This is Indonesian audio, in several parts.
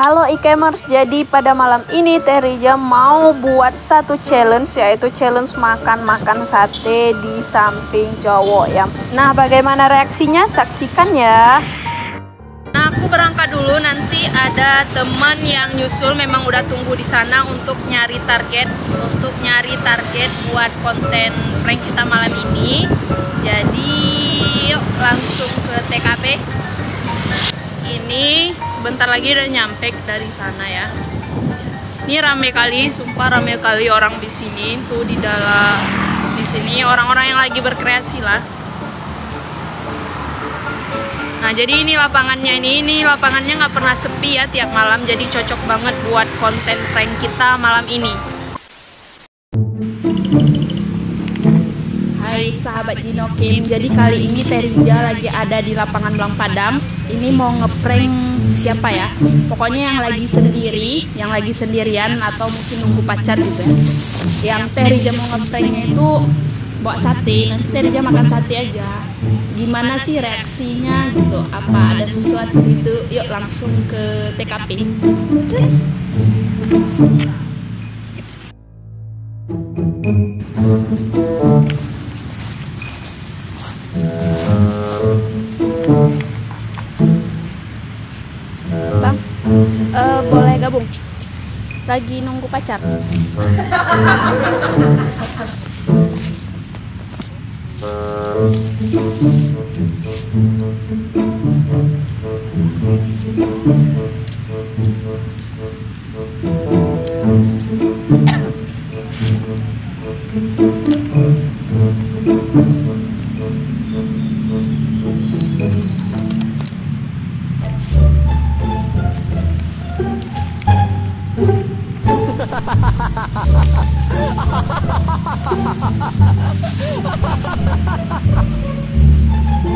Halo e-commerce, jadi pada malam ini Teh Rija mau buat satu challenge, yaitu challenge makan-makan sate di samping cowok ya. Nah, bagaimana reaksinya? Saksikan ya. Nah, aku berangkat dulu, nanti ada teman yang nyusul, memang udah tunggu di sana untuk nyari target buat konten prank kita malam ini. Jadi yuk langsung ke TKP. Ini sebentar lagi udah nyampe dari sana ya. Ini rame kali, sumpah rame kali orang di sini. Tuh di sini orang-orang yang lagi berkreasi lah. Nah, jadi ini lapangannya ini lapangannya nggak pernah sepi ya tiap malam. Jadi cocok banget buat konten prank kita malam ini. Hai sahabat Jinokim, jadi kali ini Teh Rija lagi ada di lapangan Blang Padang. Ini mau ngeprank siapa ya? Pokoknya yang lagi sendiri, yang lagi sendirian atau mungkin nunggu pacar gitu ya. Yang Teh Rija mau ngepranknya itu bawa sate. Nanti Teh Rija makan sate aja. Gimana sih reaksinya gitu? Apa ada sesuatu gitu? Yuk langsung ke TKP. Cus. Bang, boleh gabung? Lagi nunggu pacar.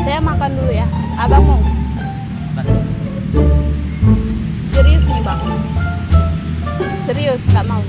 Saya makan dulu ya. Abang mau? Serius nih bang? Serius gak mau?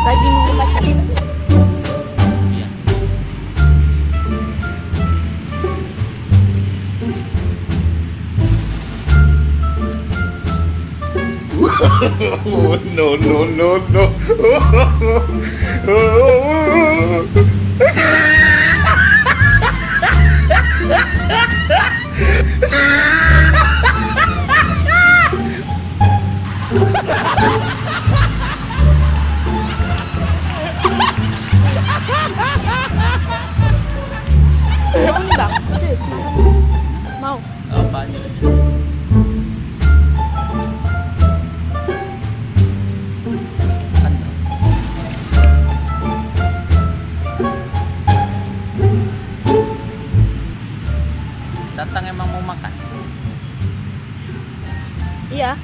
Lagi nunggu pacar. No. Mau nih bang? Serius mau? Apanya? Datang emang mau makan? Iya.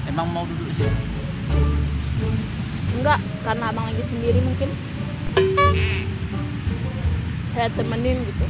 Emang mau duduk di sini? Enggak, karena abang lagi sendiri mungkin. Saya temenin gitu.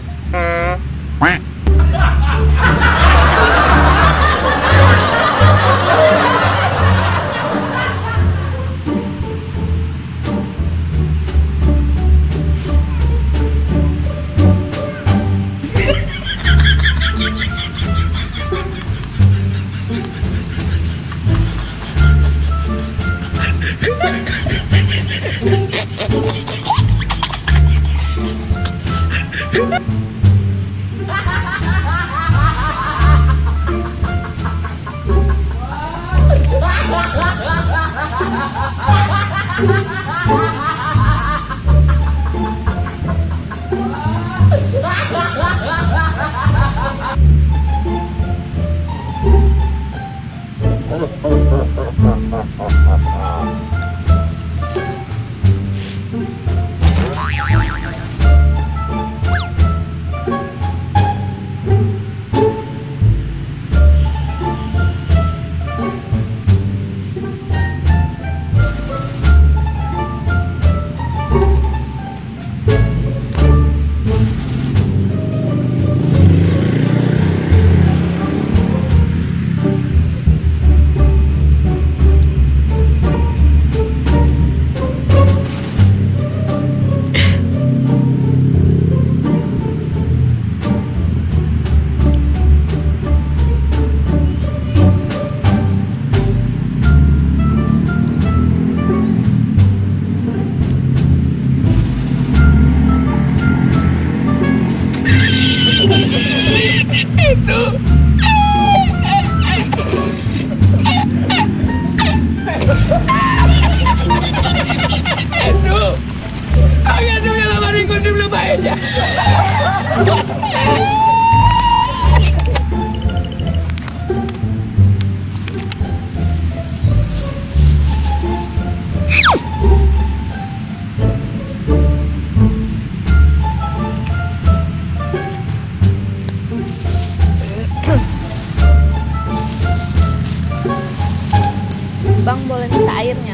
Bang, boleh minta airnya?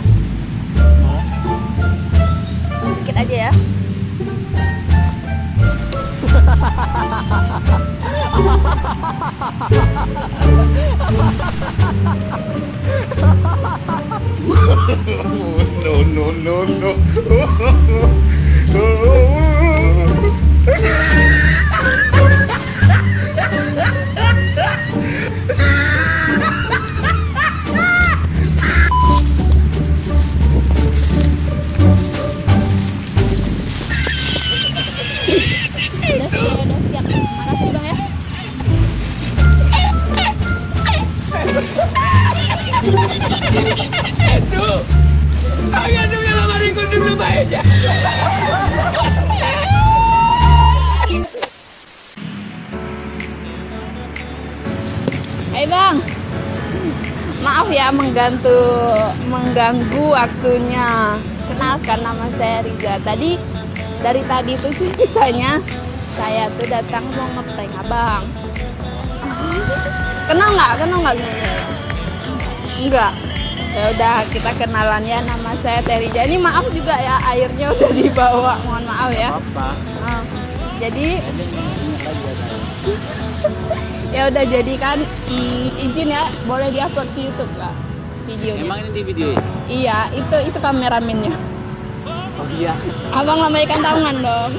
Dikit aja ya. No, no, no, no. Udah siap. Makasih Bang ya. Hai Bang, maaf ya mengganggu waktunya. Kenalkan, nama saya Riza. Dari tadi tuh ceritanya saya tuh datang mau ngeprank Abang. Kenal nggak Enggak. Ya udah, kita kenalan ya. Nama saya Terija. Ini maaf juga ya, airnya udah dibawa. Mohon maaf ya. Apa? Jadi ya udah, jadi kan izin ya, boleh diupload ke YouTube lah videonya. Emang ini di video? Iya, itu kameramennya. Oh iya. Abang lambaikan tangan dong.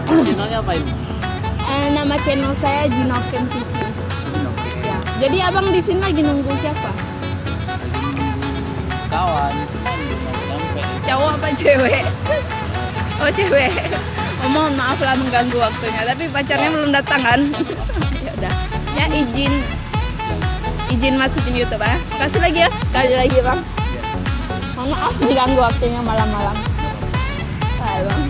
Channelnya apa ini? Nama channel saya Jinoken TV. Ya. Jadi abang di sini lagi nunggu siapa? Kawan. Cowok apa cewek? Oh cewek. Oh, mohon maaf lah mengganggu waktunya, tapi pacarnya belum datang kan? Ya udah. Ya izin masukin YouTube ya. Makasih lagi ya, sekali lagi Bang. Mohon maaf mengganggu waktunya malam-malam. Bye Bang.